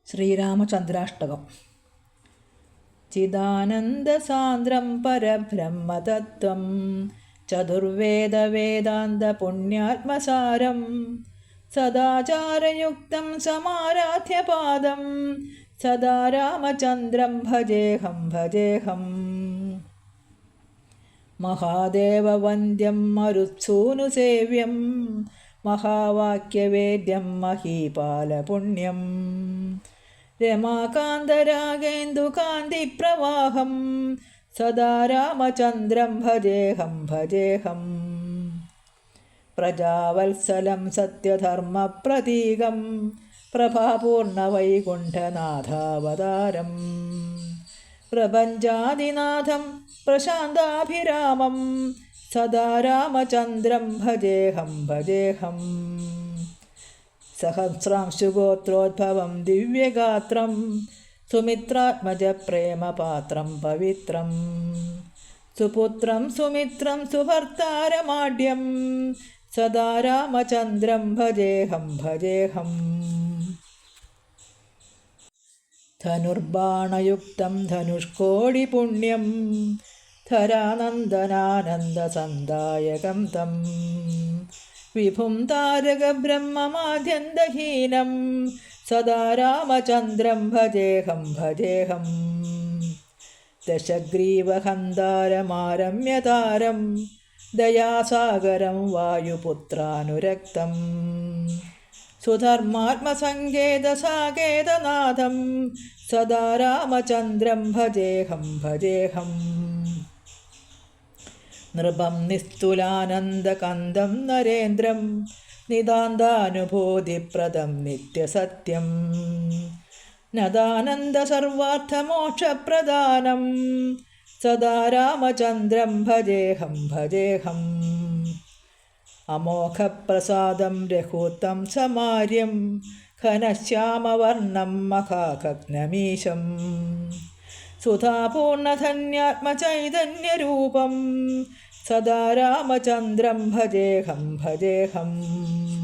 ശ്രീരാമചന്ദ്രാഷ്ടകം. ചിദാനന്ദസാന്ദ്രം പരബ്രഹ്മതത്വം ചതുർവേദവേദാന്തപുണ്യാത്മസാരം സദാചാരയുക്തം സമാരാധ്യപാദം സദാ രാമചന്ദ്രം ഭജേഹം ഭജേഹം. മഹാദേവവന്ദ്യം മരുത്സൂനുസേവ്യം മഹാവാക്യവേദ്യം മഹീപാലപുണ്യം രമാകാന്തരാഗേന്ദുകാന്തിപ്രവാഹം സദാ രാമചന്ദ്രം ഭജേഹം ഭജേഹം. പ്രജാവത്സലം സത്യധർമ്മപ്രതീകം പ്രഭാപൂർണവൈകുണ്ഠനാഥാവതാരം പ്രപഞ്ചാദിനാഥം പ്രശാന്താഭിരാമം സദാ രാമചന്ദ്രം ഭജേഹം ഭജേഹം. സഹസ്രാംശുഗോത്രോദ്ഭവം ദിവ്യഗാത്രം സുമിത്രാത്മജപ്രേമപാത്രം പവിത്രം സുപുത്രം സുമിത്രം സുഭർത്താരമാഢ്യം സദാ രാമചന്ദ്രം ഭജേഹം ഭജേഹം. ധനുർബാണയുക്തം ധനുഷ്കോടിപുണ്യം ധരാനന്ദനാനന്ദസന്ദായകം തം വിഭും താരകബ്രഹ്മമാദ്യന്തഹീനം സദാ രാമചന്ദ്രം ഭജേഹം ഭജേഹം. ദശഗ്രീവഹന്താരമാരമ്യതാരം ദയാസാഗരം വായുപുത്രാനുരക്തം സുധർമാത്മസങ്കേതസാകേതനാഥം സദാ രാമചന്ദ്രം ഭജേഹം ഭജേഹം. നൃപം നിസ്തുലാനന്ദകന്ദം നരേന്ദ്രം നിതാന്താനുഭൂതിപ്രദം നിത്യസത്യം നദാനന്ദസർവാർത്ഥമോക്ഷപ്രദാനം സദാ രാമചന്ദ്രം ഭജേഹം ഭജേഹം. അമോഘപ്രസാദം രഘൂത്തം സമാര്യം ഘനശ്യാമവർണം മഹാഖഗ്നമീശം സുധാപൂർണധന്യാത്മചൈതന്യരൂപം സദാ രാമചന്ദ്രം ഭജേഹം ഭജേഹം.